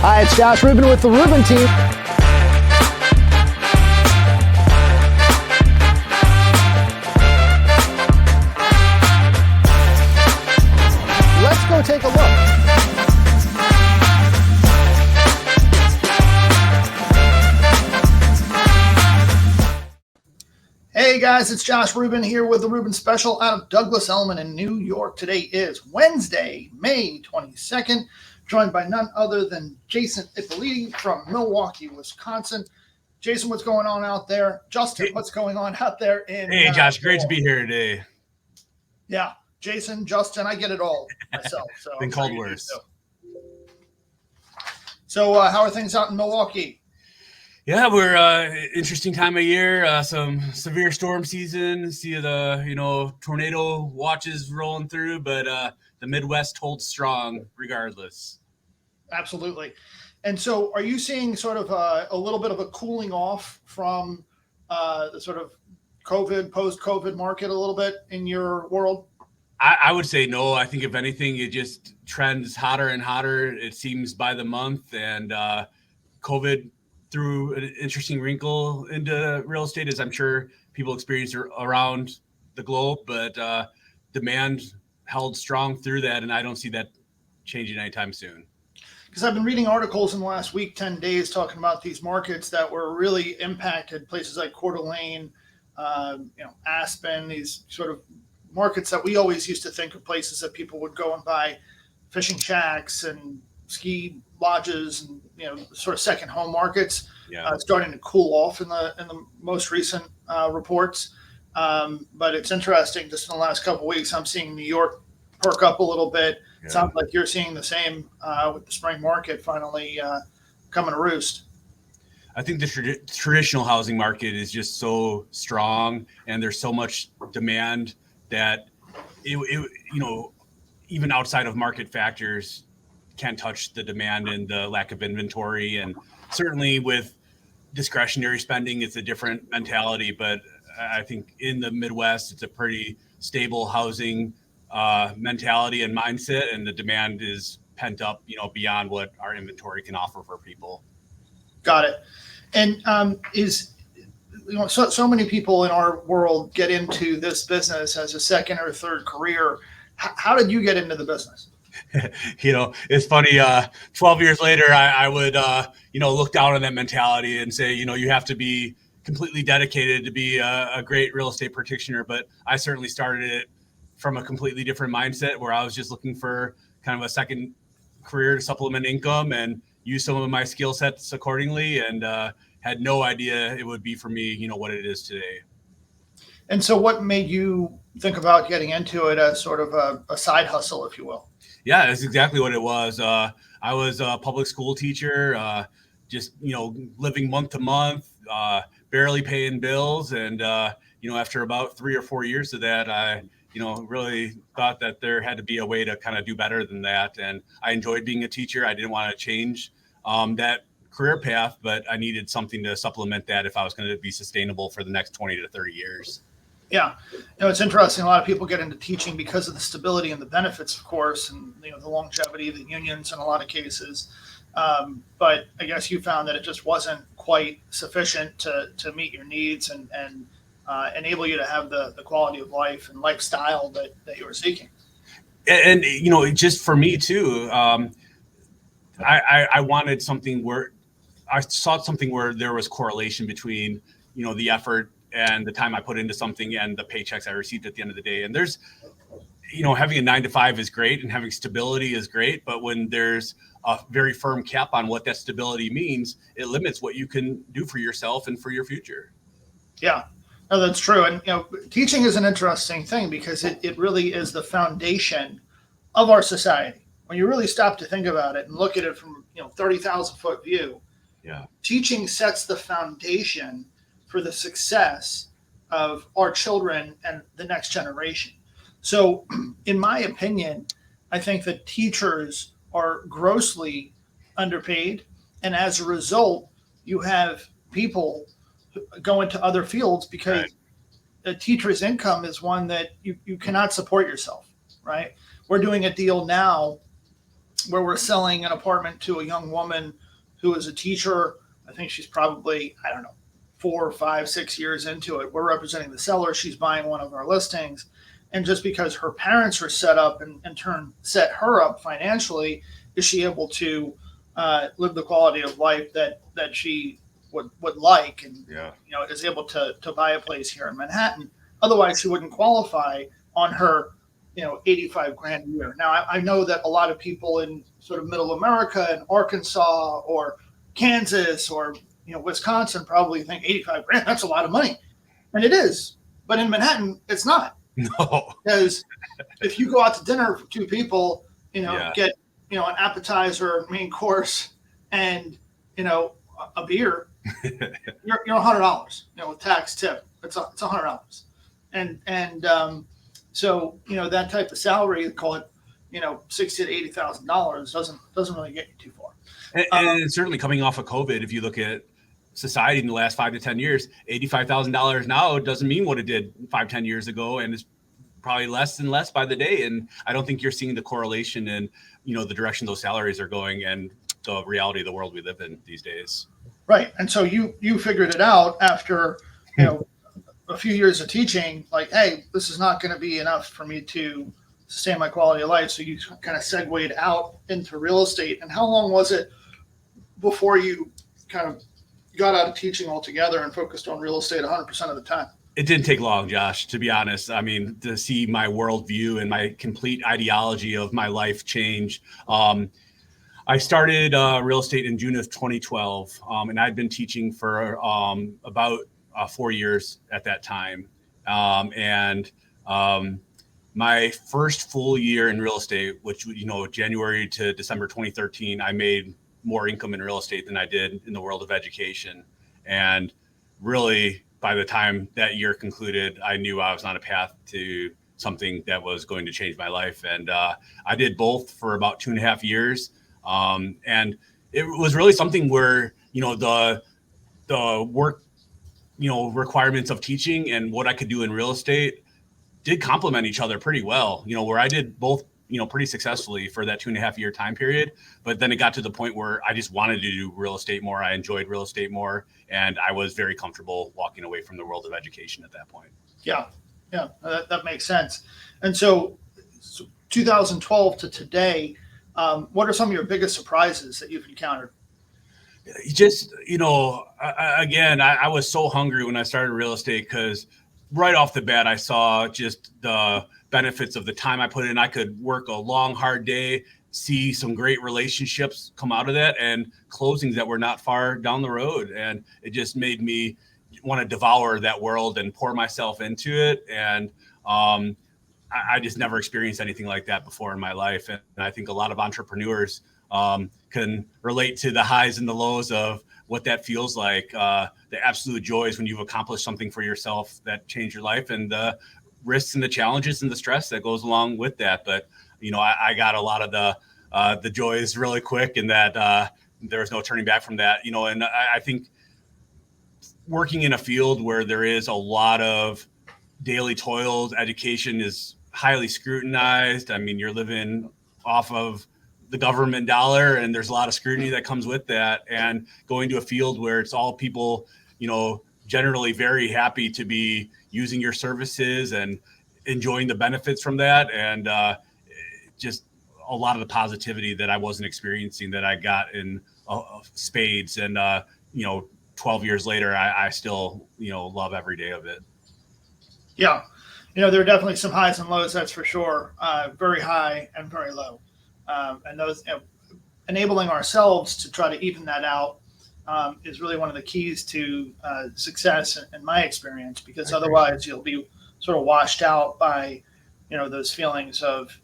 Hi, it's Josh Rubin with the Rubin team. Let's go take a look. Hey guys, it's Josh Rubin here with the Rubin Special out of Douglas Elliman in New York. Today is Wednesday, May 22nd, joined by none other than Justin Ippoliti from Milwaukee, Wisconsin. Jason, what's going on out there? Justin, what's going on out there in Hey Josh, great to be here today. Yeah, Jason, Justin, I get it all myself. So been called worse. So how are things out in Milwaukee? Yeah, we're interesting time of year. Some severe storm season. See the tornado watches rolling through, but the Midwest holds strong regardless. Absolutely. And so, are you seeing sort of a little bit of a cooling off from the sort of COVID, post-COVID market a little bit in your world? I would say no. I think if anything, it just trends hotter and hotter. It seems by the month, and COVID threw an interesting wrinkle into real estate, as I'm sure people experience around the globe, but demand held strong through that, and I don't see that changing anytime soon. Because I've been reading articles in the last week, 10 days, talking about these markets that were really impacted, places like Coeur d'Alene, Aspen, these sort of markets that we always used to think of places that people would go and buy fishing shacks and ski lodges and sort of second home markets. Starting to cool off in the most recent reports, but it's interesting. Just in the last couple of weeks, I'm seeing New York perk up a little bit. It sounds like you're seeing the same with the spring market finally coming to roost. I think the traditional housing market is just so strong, and there's so much demand that even outside of market factors can't touch the demand and the lack of inventory. And certainly with discretionary spending, it's a different mentality, but I think in the Midwest, it's a pretty stable housing mentality and mindset, and the demand is pent up, beyond what our inventory can offer for people. Got it. And so many people in our world get into this business as a second or third career. How did you get into the business? It's funny. 12 years later, I would, look down on that mentality and say, you have to be completely dedicated to be a great real estate practitioner. But I certainly started it from a completely different mindset, where I was just looking for kind of a second career to supplement income and use some of my skill sets accordingly, and had no idea it would be for me, what it is today. And so what made you think about getting into it as sort of a side hustle, if you will? Yeah, that's exactly what it was. I was a public school teacher, just, living month to month, barely paying bills. And, after about 3 or 4 years of that, I, really thought that there had to be a way to kind of do better than that. And I enjoyed being a teacher. I didn't want to change that career path, but I needed something to supplement that if I was going to be sustainable for the next 20 to 30 years. Yeah. It's interesting. A lot of people get into teaching because of the stability and the benefits, of course, and the longevity of the unions in a lot of cases. But I guess you found that it just wasn't quite sufficient to meet your needs and enable you to have the quality of life and lifestyle that you were seeking. And just for me too, I wanted something where I saw something where there was correlation between, the effort and the time I put into something and the paychecks I received at the end of the day. And there's, having a 9-to-5 is great and having stability is great. But when there's a very firm cap on what that stability means, it limits what you can do for yourself and for your future. Yeah, no, that's true. And, teaching is an interesting thing because it really is the foundation of our society. When you really stop to think about it and look at it from, 30,000 foot view, teaching sets the foundation for the success of our children and the next generation. So in my opinion, I think that teachers are grossly underpaid. And as a result, you have people go into other fields because a teacher's income is one that you cannot support yourself, right? We're doing a deal now where we're selling an apartment to a young woman who is a teacher. I think she's probably, I don't know, 4, 5, 6 years into it. We're representing the seller. She's buying one of our listings. And just because her parents are set up and in turn set her up financially, is she able to live the quality of life that she would like, and is able to buy a place here in Manhattan. Otherwise, she wouldn't qualify on her 85 grand a year. Now, I know that a lot of people in sort of middle America and Arkansas or Kansas or Wisconsin probably think 85 grand, that's a lot of money. And it is. But in Manhattan, it's not. No. Because if you go out to dinner for two people, get an appetizer, main course, and a beer, you're $100. With tax tip, it's $100. And so that type of salary, call it $60,000 to $80,000, doesn't really get you too far. And certainly coming off of COVID, if you look at society in the last 5 to 10 years, $85,000 now doesn't mean what it did 5-10 years ago, and it's probably less and less by the day. And I don't think you're seeing the correlation in the direction those salaries are going and the reality of the world we live in these days. Right. And so you figured it out after a few years of teaching, like, hey, this is not going to be enough for me to sustain my quality of life. So you kind of segued out into real estate. And how long was it before you kind of got out of teaching altogether and focused on real estate 100% of the time? It didn't take long, Josh, to be honest. I mean, to see my worldview and my complete ideology of my life change. I started real estate in June of 2012, and I'd been teaching for about 4 years at that time. My first full year in real estate, which, January to December 2013, I made more income in real estate than I did in the world of education. And really, by the time that year concluded, I knew I was on a path to something that was going to change my life. And I did both for about 2.5 years. And it was really something where, the work, requirements of teaching and what I could do in real estate did complement each other pretty well, where I did both, pretty successfully for that 2.5 year time period. But then it got to the point where I just wanted to do real estate more. I enjoyed real estate more, and I was very comfortable walking away from the world of education at that point. Yeah, that makes sense. And so 2012 to today, what are some of your biggest surprises that you've encountered? Just, I was so hungry when I started real estate, because right off the bat, I saw just the benefits of the time I put in. I could work a long, hard day, see some great relationships come out of that, and closings that were not far down the road. And it just made me want to devour that world and pour myself into it. And I just never experienced anything like that before in my life. And I think a lot of entrepreneurs can relate to the highs and the lows of what that feels like, the absolute joys when you've accomplished something for yourself that changed your life, and the risks and the challenges and the stress that goes along with that. But, I got a lot of the joys really quick, and that there was no turning back from that, and I think working in a field where there is a lot of daily toils, education is highly scrutinized. I mean, you're living off of the government dollar, and there's a lot of scrutiny that comes with that. And going to a field where it's all people, generally very happy to be using your services and enjoying the benefits from that. And just a lot of the positivity that I wasn't experiencing that I got in spades. And, 12 years later, I still, love every day of it. Yeah. There are definitely some highs and lows, that's for sure. Very high and very low. And those, enabling ourselves to try to even that out is really one of the keys to success in my experience, because otherwise you'll be sort of washed out by, those feelings of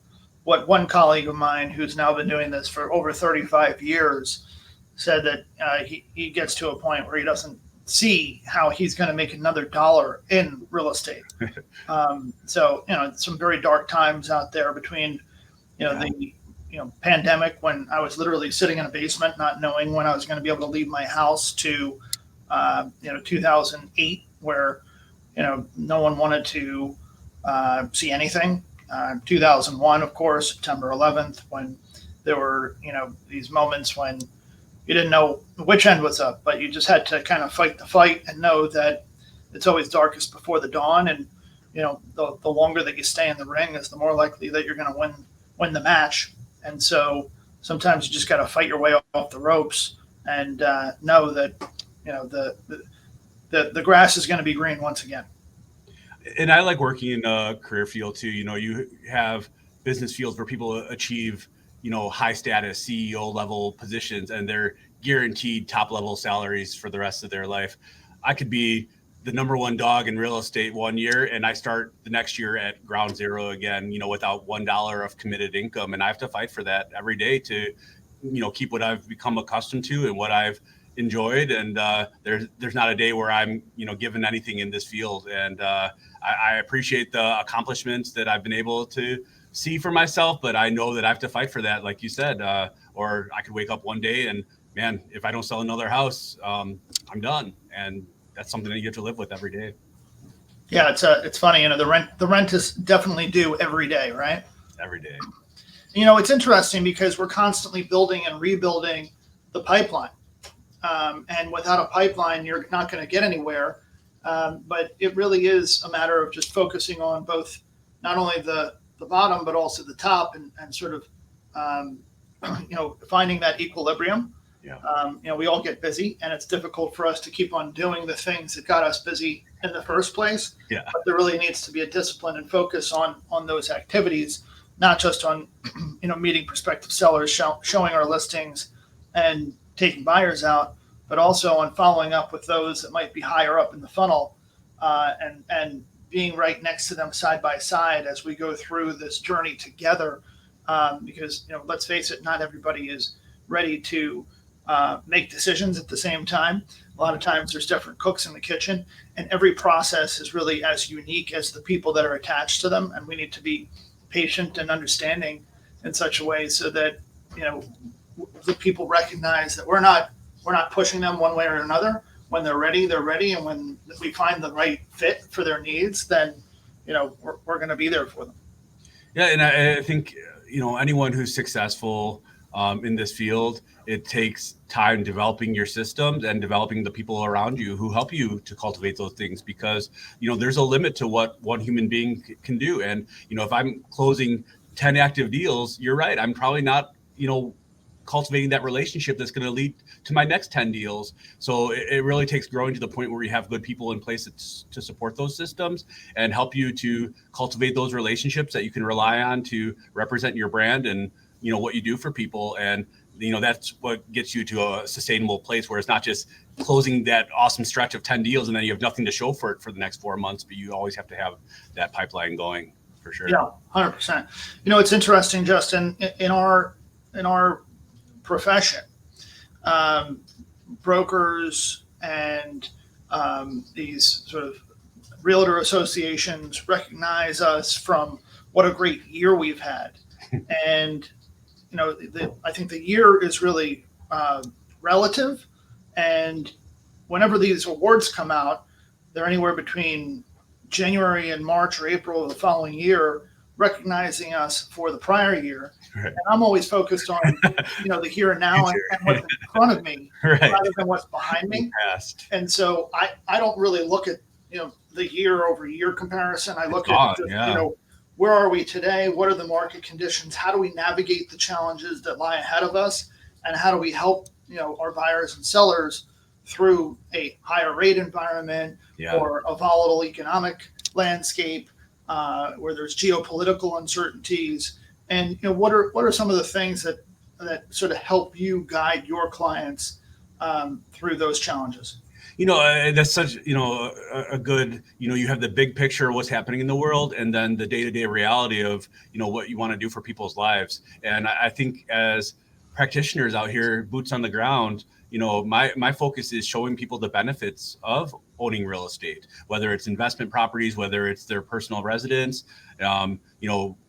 what one colleague of mine who's now been doing this for over 35 years said, that he gets to a point where he doesn't see how he's going to make another dollar in real estate. So, some very dark times out there between, the pandemic, when I was literally sitting in a basement, not knowing when I was going to be able to leave my house, to, 2008, where, no one wanted to see anything. 2001, of course, September 11th, when there were, these moments when you didn't know which end was up, but you just had to kind of fight the fight and know that it's always darkest before the dawn. And, the longer that you stay in the ring is the more likely that you're going to win the match. And so sometimes you just got to fight your way off the ropes and know that, the grass is going to be green once again. And I like working in a career field too. You have business fields where people achieve, high status CEO level positions and they're guaranteed top level salaries for the rest of their life. I could be the number one dog in real estate one year and I start the next year at ground zero again, without $1 of committed income. And I have to fight for that every day to, keep what I've become accustomed to and what I've enjoyed. And there's not a day where I'm, given anything in this field. And I appreciate the accomplishments that I've been able to see for myself, but I know that I have to fight for that, like you said, or I could wake up one day and, man, if I don't sell another house, I'm done. And that's something that you have to live with every day. Yeah, it's funny. The rent is definitely due every day, right? Every day. It's interesting because we're constantly building and rebuilding the pipeline. And without a pipeline, you're not going to get anywhere. But it really is a matter of just focusing on both, not only the bottom, but also the top and sort of, finding that equilibrium. Yeah. We all get busy and it's difficult for us to keep on doing the things that got us busy in the first place. Yeah. But there really needs to be a discipline and focus on those activities, not just on, meeting prospective sellers, showing our listings and taking buyers out, but also on following up with those that might be higher up in the funnel and being right next to them side by side as we go through this journey together. Because, let's face it, not everybody is ready to make decisions at the same time. A lot of times there's different cooks in the kitchen and every process is really as unique as the people that are attached to them. And we need to be patient and understanding in such a way so that, the people recognize that we're not pushing them one way or another. When they're ready, they're ready. And when we find the right fit for their needs, then, we're going to be there for them. Yeah. And I think, anyone who's successful in this field, it takes time developing your systems and developing the people around you who help you to cultivate those things because, there's a limit to what one human being can do. And, if I'm closing 10 active deals, you're right. I'm probably not, cultivating that relationship that's going to lead to my next 10 deals. So it really takes growing to the point where you have good people in place to support those systems and help you to cultivate those relationships that you can rely on to represent your brand and, what you do for people. And, that's what gets you to a sustainable place where it's not just closing that awesome stretch of 10 deals and then you have nothing to show for it for the next 4 months, but you always have to have that pipeline going for sure. Yeah, 100%. It's interesting, Justin, in our profession, brokers and these sort of realtor associations recognize us from what a great year we've had. And, I think the year is really relative. And whenever these awards come out, they're anywhere between January and March or April of the following year, recognizing us for the prior year. Right. And I'm always focused on, the here and now and what's in front of me rather than what's behind me. And so I don't really look at, the year over year comparison. I look at, where are we today? What are the market conditions? How do we navigate the challenges that lie ahead of us? And how do we help, our buyers and sellers through a higher rate environment or a volatile economic landscape where there's geopolitical uncertainties? And what are some of the things that sort of help you guide your clients through those challenges? That's such, a good, you have the big picture of what's happening in the world and then the day-to-day reality of, what you want to do for people's lives. And I think as practitioners out here, boots on the ground, my focus is showing people the benefits of owning real estate, whether it's investment properties, whether it's their personal residence,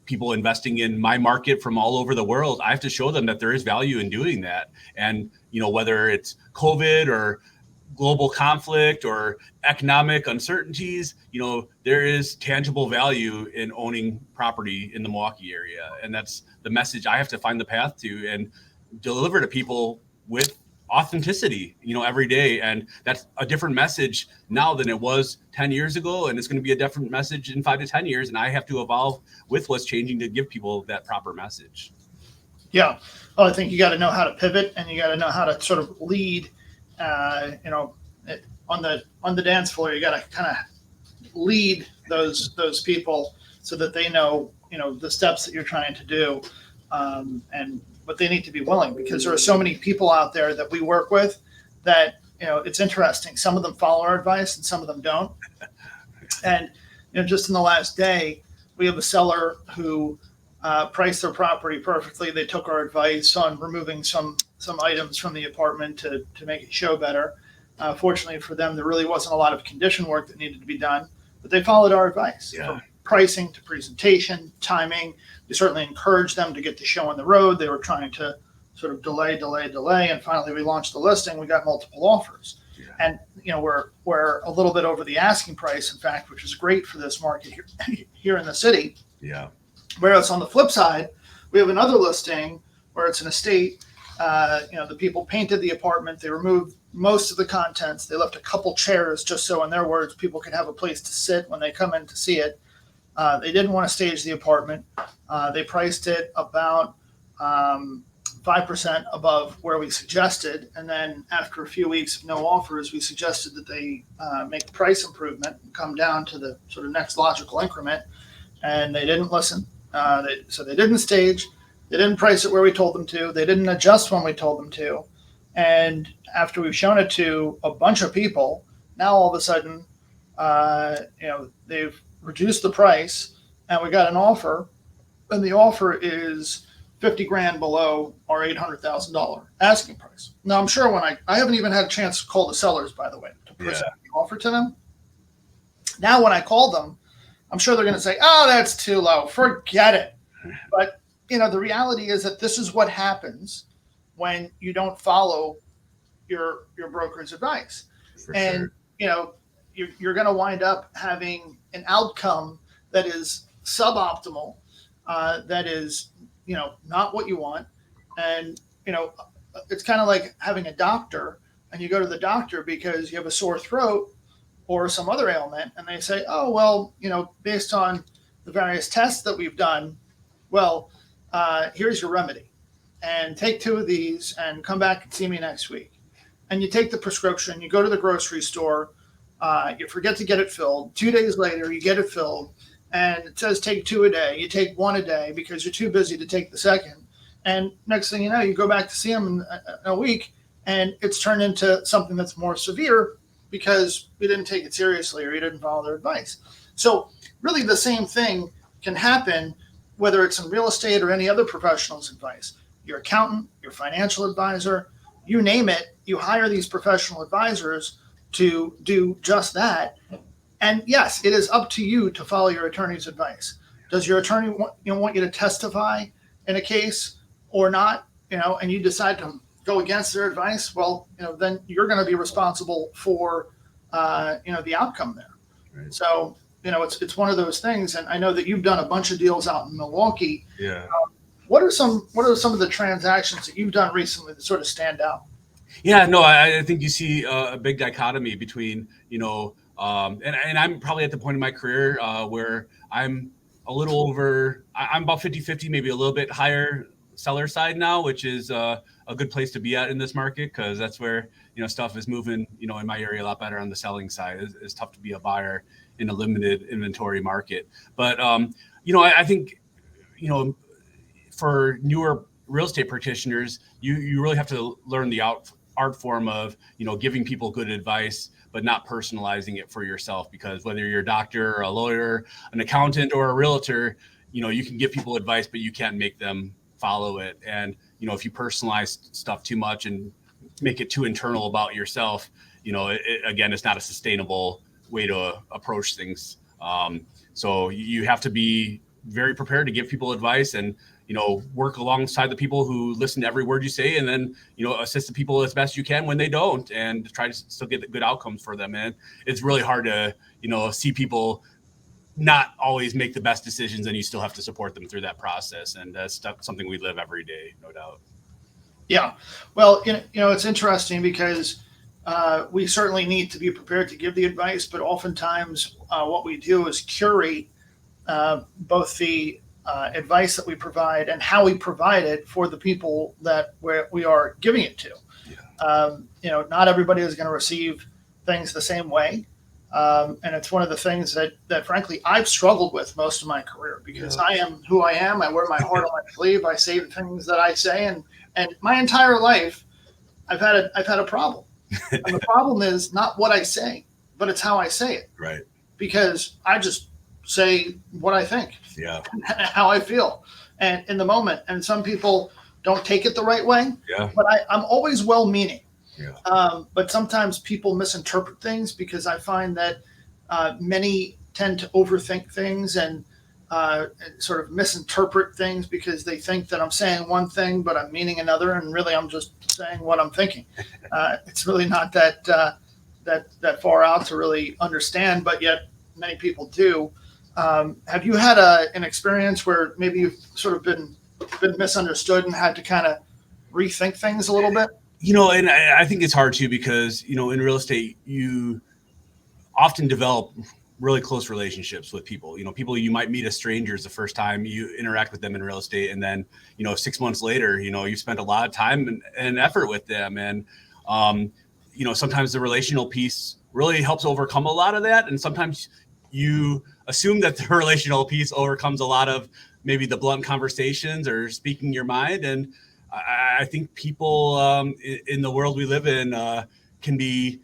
people investing in my market from all over the world. I have to show them that there is value in doing that. And, whether it's COVID or global conflict or economic uncertainties, there is tangible value in owning property in the Milwaukee area. And that's the message I have to find the path to and deliver to people with authenticity, every day. And that's a different message now than it was 10 years ago. And it's going to be a different message in 5 to 10 years. And I have to evolve with what's changing to give people that proper message. Yeah. Well, I think you got to know how to pivot, and you got to know how to sort of lead, on the dance floor. You got to kind of lead those people so that they know, the steps that you're trying to do, and what they need to be willing, because there are so many people out there that we work with that, it's interesting. Some of them follow our advice and some of them don't. And, just in the last day, we have a seller who priced their property perfectly. They took our advice on removing some items from the apartment to make it show better. Fortunately for them, there really wasn't a lot of condition work that needed to be done, but they followed our advice. Yeah. From pricing to presentation, timing. We certainly encouraged them to get the show on the road. They were trying to sort of delay. And finally we launched the listing. We got multiple offers. Yeah. And, we're a little bit over the asking price, in fact, which is great for this market here in the city. Yeah. Whereas on the flip side, we have another listing where it's an estate. The people painted the apartment. They removed most of the contents. They left a couple chairs just so, in their words, people could have a place to sit when they come in to see it. They didn't want to stage the apartment. They priced it about 5% above where we suggested. And then after a few weeks of no offers, we suggested that they make a price improvement and come down to the sort of next logical increment. And they didn't listen. So they didn't stage. They didn't price it where we told them to. They didn't adjust when we told them to. And after we've shown it to a bunch of people, now all of a sudden, they've reduced the price, and we got an offer, and the offer is $50,000 below our $800,000 asking price. Now, I'm sure when I haven't even had a chance to call the sellers, by the way, to present the offer to them. Now, when I call them, I'm sure they're going to say, "Oh, that's too low. Forget it." But, the reality is that this is what happens when you don't follow your broker's advice. And, you're going to wind up having an outcome that is suboptimal, that is, not what you want. And, it's kind of like having a doctor, and you go to the doctor because you have a sore throat or some other ailment, and they say, "Oh, well, based on the various tests that we've done, well, here's your remedy, and take 2 of these and come back and see me next week." And you take the prescription, you go to the grocery store, you forget to get it filled. 2 days later, you get it filled, and it says take 2 a day. You take 1 a day because you're too busy to take the second. And next thing you know, you go back to see them in a week, and it's turned into something that's more severe because you didn't take it seriously or you didn't follow their advice. So really the same thing can happen, whether it's in real estate or any other professional's advice. Your accountant, your financial advisor, you name it, you hire these professional advisors to do just that. And yes, it is up to you to follow your attorney's advice. Does your attorney want you to testify in a case or not? And you decide to go against their advice, well, then you're going to be responsible for, the outcome there. Right. So, it's one of those things. And I know that you've done a bunch of deals out in Milwaukee. Yeah. What are some of the transactions that you've done recently that sort of stand out? Yeah, no, I think you see a big dichotomy between, and I'm probably at the point in my career where I'm a little over, I'm about 50-50, maybe a little bit higher seller side now, which is a good place to be at in this market, because that's where, stuff is moving, in my area a lot better on the selling side. It's tough to be a buyer in a limited inventory market. But, I think, for newer real estate practitioners, you really have to learn the art form of, giving people good advice, but not personalizing it for yourself, because whether you're a doctor or a lawyer, an accountant or a realtor, you can give people advice, but you can't make them follow it. And, if you personalize stuff too much and make it too internal about yourself, again, it's not a sustainable way to approach things. So you have to be very prepared to give people advice and, work alongside the people who listen to every word you say, and then, assist the people as best you can when they don't, and try to still get good outcomes for them. And it's really hard to, see people not always make the best decisions, and you still have to support them through that process. And that's something we live every day, no doubt. Yeah. Well, it's interesting because we certainly need to be prepared to give the advice, but oftentimes what we do is curate both the advice that we provide and how we provide it for the people that we are giving it to. Yeah. Not everybody is going to receive things the same way. And it's one of the things that frankly, I've struggled with most of my career, because I am who I am. I wear my heart on my sleeve. I say the things that I say, and my entire life, I've had a problem. And the problem is not what I say, but it's how I say it. Right. Because I just say what I think. Yeah. How I feel, and in the moment. And some people don't take it the right way. Yeah. But I'm always well-meaning. Yeah. But sometimes people misinterpret things, because I find that many tend to overthink things and sort of misinterpret things, because they think that I'm saying one thing, but I'm meaning another. And really, I'm just saying what I'm thinking. It's really not that far out to really understand, but yet many people do. Have you had an experience where maybe you've sort of been misunderstood and had to kind of rethink things a little bit? And I think it's hard too, because, in real estate, you often develop really close relationships with people. People you might meet as strangers the first time you interact with them in real estate. And then, 6 months later, you spent a lot of time and effort with them. And, sometimes the relational piece really helps overcome a lot of that. And sometimes you assume that the relational piece overcomes a lot of maybe the blunt conversations or speaking your mind. And I think people in the world we live in can be,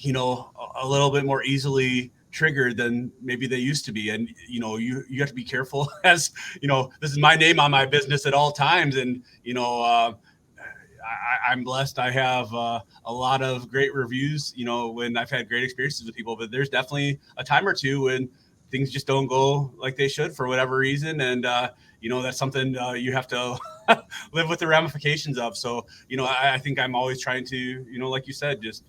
a little bit more easily triggered than maybe they used to be. And, you have to be careful, as, this is my name on my business at all times. And, I'm blessed. I have a lot of great reviews, when I've had great experiences with people, but there's definitely a time or two when things just don't go like they should for whatever reason. And, that's something you have to live with the ramifications of. So, I think I'm always trying to, like you said, just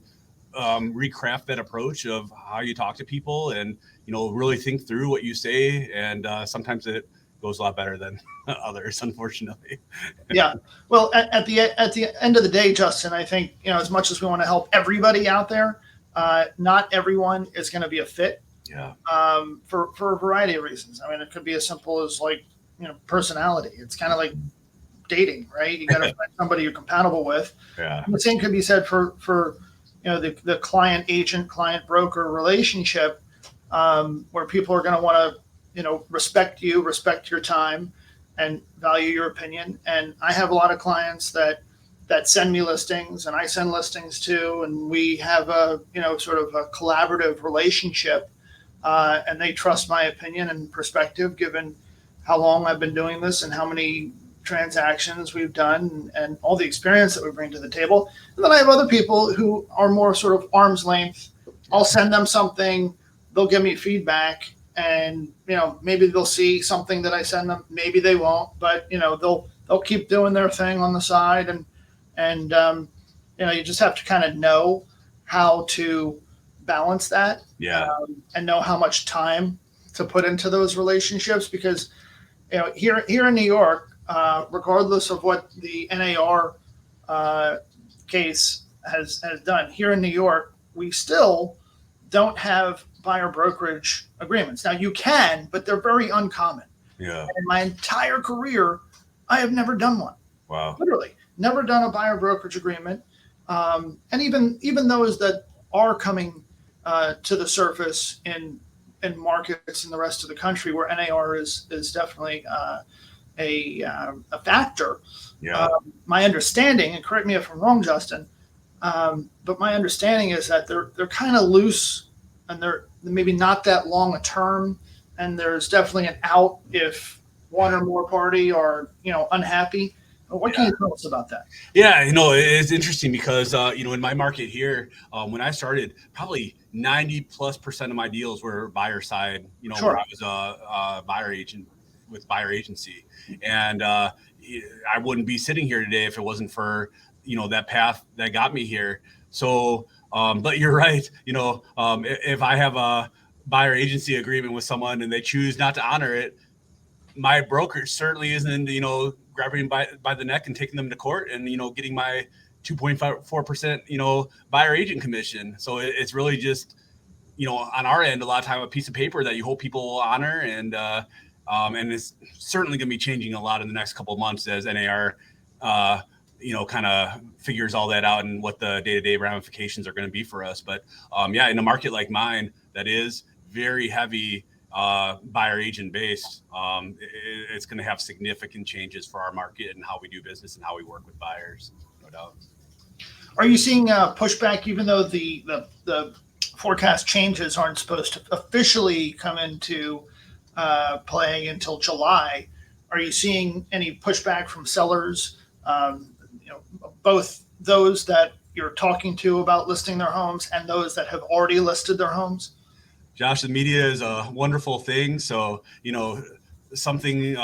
recraft that approach of how you talk to people, and, really think through what you say. And sometimes it goes a lot better than others, unfortunately. Yeah. Well, at the end of the day, Justin, I think, as much as we want to help everybody out there, not everyone is going to be a fit. Yeah. For a variety of reasons. I mean, it could be as simple as personality. It's kind of like dating, right? You got to find somebody you're compatible with. Yeah. And the same could be said for the client agent, client broker relationship, where people are going to want to respect you, respect your time, and value your opinion. And I have a lot of clients that send me listings, and I send listings too, and we have a sort of a collaborative relationship, and they trust my opinion and perspective, given how long I've been doing this and how many transactions we've done and all the experience that we bring to the table. And then I have other people who are more sort of arm's length. I'll send them something, they'll give me feedback, and maybe they'll see something that I send them, maybe they won't, but they'll keep doing their thing on the side, and you just have to kind of know how to balance that. Yeah. And know how much time to put into those relationships, because here in New York, regardless of what the NAR case has done, here in New York, we still don't have buyer brokerage agreements. Now you can, but they're very uncommon. Yeah. And in my entire career, I have never done one. Wow. Literally never done a buyer brokerage agreement. And even those that are coming to the surface in markets in the rest of the country where NAR is definitely a factor. Yeah. My understanding, and correct me if I'm wrong, Justin, but my understanding is that they're kind of loose, and they're maybe not that long a term, and there's definitely an out if one or more party are unhappy. What can you tell us about that? Yeah, it's interesting because, in my market here, when I started, probably 90+% of my deals were buyer side, Sure. Where I was a buyer agent. with buyer agency. And I wouldn't be sitting here today if it wasn't for, that path that got me here. So, but you're right. If I have a buyer agency agreement with someone and they choose not to honor it, my broker certainly isn't, grabbing by the neck and taking them to court and, getting my 2.54%, buyer agent commission. So it's really just, on our end, a lot of time, a piece of paper that you hope people will honor. And it's certainly going to be changing a lot in the next couple of months as NAR, kind of figures all that out and what the day-to-day ramifications are going to be for us. But in a market like mine, that is very heavy buyer agent based, it's going to have significant changes for our market and how we do business and how we work with buyers, no doubt. Are you seeing pushback, even though the forecast changes aren't supposed to officially come into play until July? Are you seeing any pushback from sellers, both those that you're talking to about listing their homes and those that have already listed their homes? Josh, the media is a wonderful thing. So, something,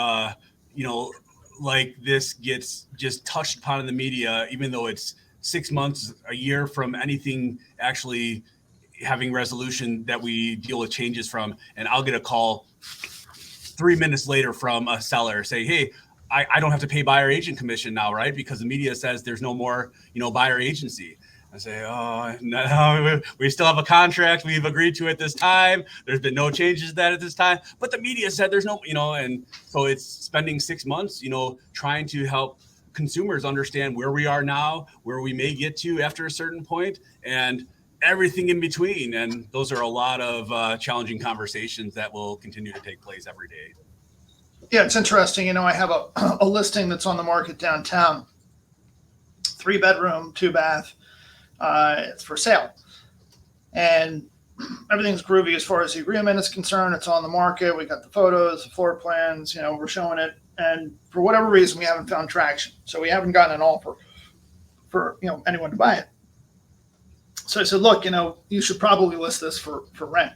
like this gets just touched upon in the media, even though it's 6 months, a year from anything actually having resolution that we deal with changes from. And I'll get a call 3 minutes later from a seller say, hey, I don't have to pay buyer agent commission now, right? Because the media says there's no more, buyer agency. I say, oh, no, we still have a contract. We've agreed to it this time. There's been no changes to that at this time. But the media said there's no, and so it's spending 6 months, trying to help consumers understand where we are now, where we may get to after a certain point, and everything in between. And those are a lot of challenging conversations that will continue to take place every day. Yeah, it's interesting. I have a listing that's on the market downtown, 3-bedroom, 2-bath. It's for sale, and everything's groovy as far as the agreement is concerned. It's on the market. We got the photos, the floor plans, we're showing it. And for whatever reason, we haven't found traction. So we haven't gotten an offer for, anyone to buy it. So I said, look, you should probably list this for rent,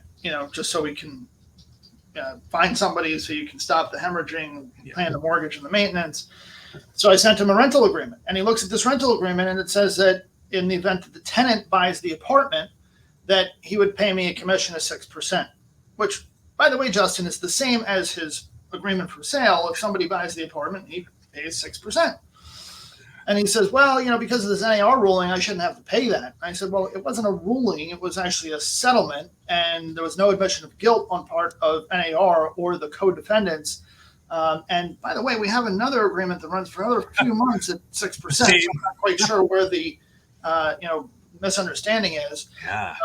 just so we can find somebody so you can stop the hemorrhaging, paying the mortgage and the maintenance. So I sent him a rental agreement, and he looks at this rental agreement, and it says that in the event that the tenant buys the apartment, that he would pay me a commission of 6%, which, by the way, Justin, is the same as his agreement for sale. If somebody buys the apartment, he pays 6%. And he says, well, because of this NAR ruling, I shouldn't have to pay that. I said, well, it wasn't a ruling. It was actually a settlement, and there was no admission of guilt on part of NAR or the co-defendants. And by the way, we have another agreement that runs for another few months at 6%. So I'm not quite sure where the misunderstanding is. Yeah.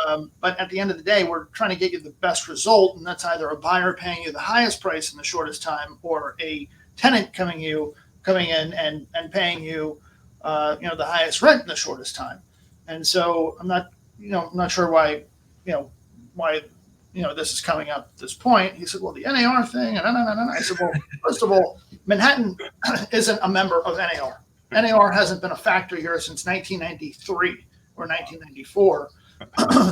But at the end of the day, we're trying to get you the best result, and that's either a buyer paying you the highest price in the shortest time, or a tenant coming in and paying you, the highest rent in the shortest time. And so I'm not sure why this is coming up at this point. He said, well, the NAR thing, and no. I said, well, first of all, Manhattan isn't a member of NAR. NAR hasn't been a factor here since 1993 or 1994.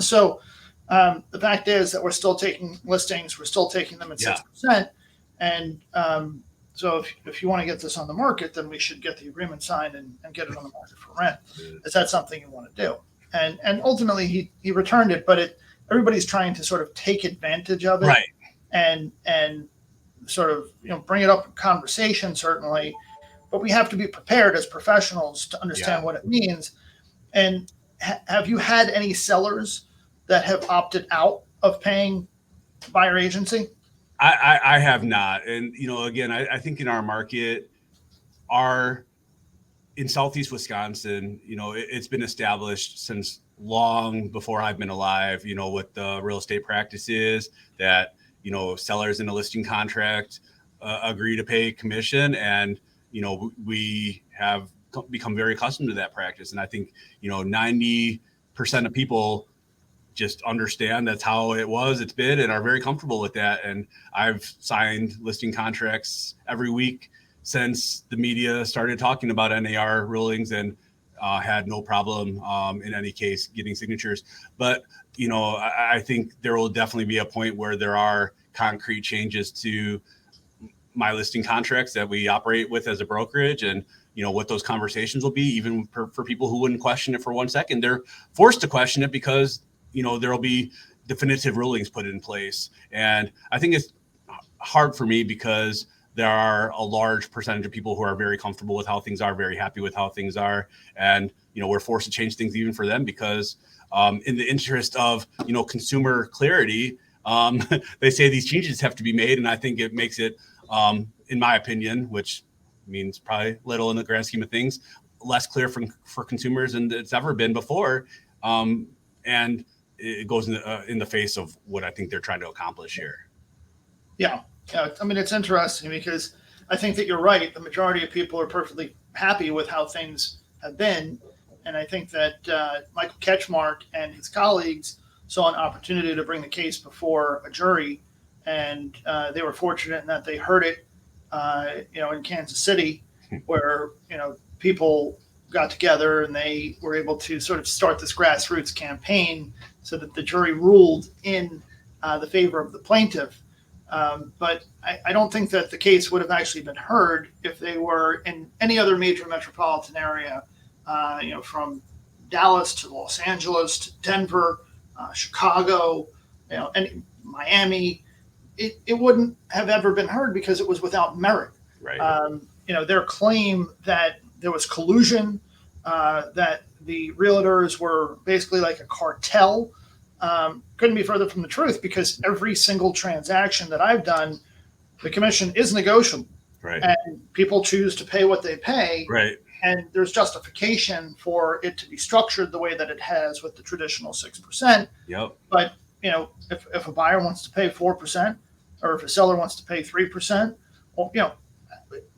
So the fact is that we're still taking listings. We're still taking them at 6%. And so if you want to get this on the market, then we should get the agreement signed and get it on the market for rent. Is that something you want to do? And ultimately he returned it, but everybody's trying to sort of take advantage of it, right? And sort of bring it up in conversation, certainly. But we have to be prepared as professionals to understand what it means. And have you had any sellers that have opted out of paying buyer agency? I have not. And, again, I think in our market, in Southeast Wisconsin, it's been established since long before I've been alive, what the real estate practice is, that, sellers in a listing contract agree to pay commission. And, we have become very accustomed to that practice. And I think, 90% of people just understand that's how it's been, and are very comfortable with that. And I've signed listing contracts every week since the media started talking about NAR rulings, and had no problem in any case getting signatures. But, I think there will definitely be a point where there are concrete changes to my listing contracts that we operate with as a brokerage, and what those conversations will be, even for people who wouldn't question it for 1 second. They're forced to question it because there'll be definitive rulings put in place. And I think it's hard for me because there are a large percentage of people who are very comfortable with how things are, very happy with how things are, and we're forced to change things even for them because in the interest of consumer clarity, they say these changes have to be made, and I think it makes it, in my opinion, which means probably little in the grand scheme of things, less clear for consumers than it's ever been before, and it goes in the face of what I think they're trying to accomplish here. Yeah. I mean, it's interesting because I think that you're right. The majority of people are perfectly happy with how things have been. And I think that Michael Ketchmark and his colleagues saw an opportunity to bring the case before a jury. And they were fortunate in that they heard it, in Kansas City, where, people got together and they were able to sort of start this grassroots campaign so that the jury ruled in the favor of the plaintiff. But I don't think that the case would have actually been heard if they were in any other major metropolitan area, from Dallas to Los Angeles to Denver, Chicago, and Miami. It wouldn't have ever been heard because it was without merit. Right. Their claim that there was collusion, that the realtors were basically like a cartel, couldn't be further from the truth, because every single transaction that I've done, the commission is negotiable. Right. And people choose to pay what they pay. Right. And there's justification for it to be structured the way that it has with the traditional 6%. Yep. But, if a buyer wants to pay 4%, or if a seller wants to pay 3%, well,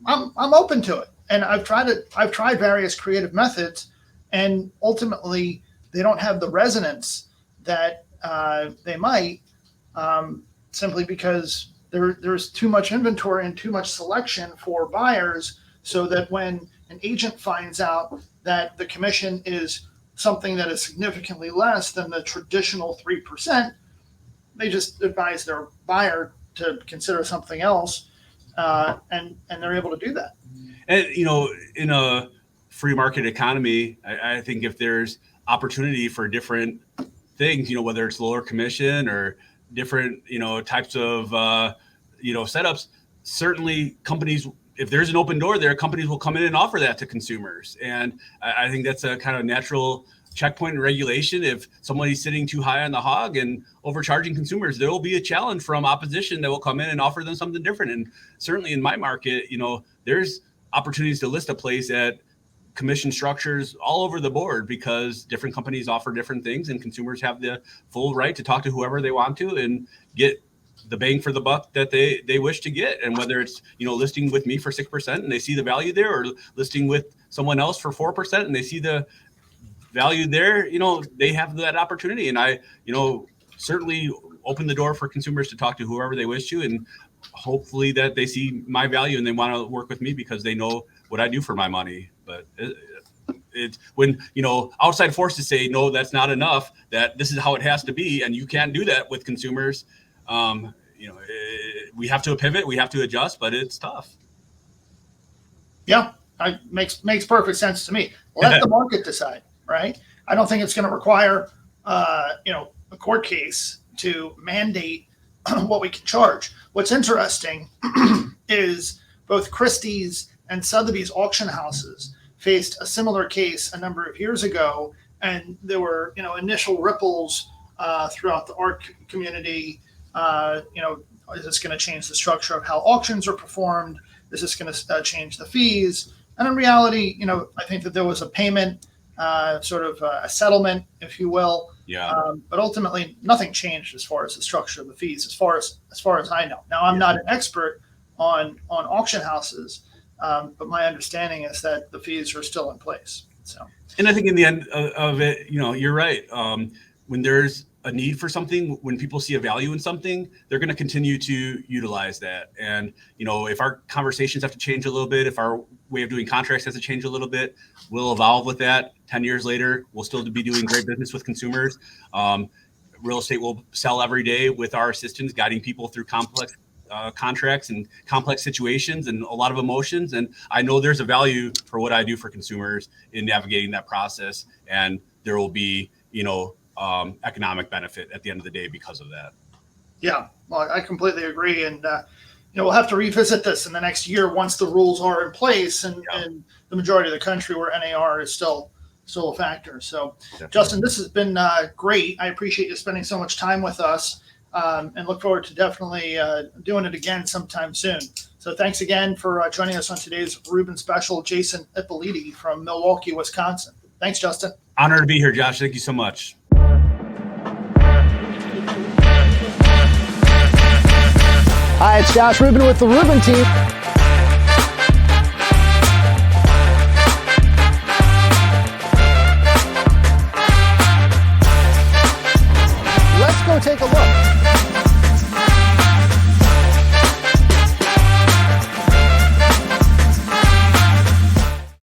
I'm open to it. And I've tried various creative methods, and ultimately they don't have the resonance that they might, simply because there's too much inventory and too much selection for buyers, so that when an agent finds out that the commission is something that is significantly less than the traditional 3%, they just advise their buyer to consider something else, and they're able to do that. And in a free market economy, I think if there's opportunity for different things, whether it's lower commission or different, types of, setups, certainly companies, if there's an open door there, companies will come in and offer that to consumers. And I think that's a kind of natural checkpoint in regulation. If somebody's sitting too high on the hog and overcharging consumers, there will be a challenge from opposition that will come in and offer them something different. And certainly in my market, there's opportunities to list a place at commission structures all over the board, because different companies offer different things, and consumers have the full right to talk to whoever they want to and get the bang for the buck that they wish to get. And whether it's, listing with me for 6% and they see the value there, or listing with someone else for 4% and they see the value there, they have that opportunity. And I, certainly open the door for consumers to talk to whoever they wish to, and hopefully that they see my value and they want to work with me because they know what I do for my money. But it's when, outside forces say, no, that's not enough, that this is how it has to be, and you can't do that with consumers. We have to pivot, we have to adjust, but it's tough. Yeah, it makes perfect sense to me. Let the market decide, right? I don't think it's going to require, a court case to mandate what we can charge. What's interesting is both Christie's and Sotheby's auction houses faced a similar case a number of years ago, and there were, initial ripples throughout the art community. Is this going to change the structure of how auctions are performed? Is this going to change the fees? And in reality, I think that there was a payment, sort of a settlement, if you will. Yeah. But ultimately, nothing changed as far as the structure of the fees, as far as I know. Now, I'm not an expert on auction houses, but my understanding is that the fees are still in place. So, and I think in the end of it, you're right. When there's a need for something, when people see a value in something, they're going to continue to utilize that. And, if our conversations have to change a little bit, if our way of doing contracts has to change a little bit, we'll evolve with that. 10 years later, we'll still be doing great business with consumers. Real estate will sell every day with our assistants, guiding people through complex contracts and complex situations and a lot of emotions. And I know there's a value for what I do for consumers in navigating that process. And there will be, economic benefit at the end of the day because of that. Yeah, well, I completely agree. And, we'll have to revisit this in the next year once the rules are in place and the majority of the country where NAR is still a factor. So, definitely. Justin, this has been great. I appreciate you spending so much time with us and look forward to definitely doing it again sometime soon. So thanks again for joining us on today's Rubin special, Jason Ippoliti from Milwaukee, Wisconsin. Thanks, Justin. Honored to be here, Josh. Thank you so much. Hi, it's Josh Rubin with the Rubin team. Let's go take a look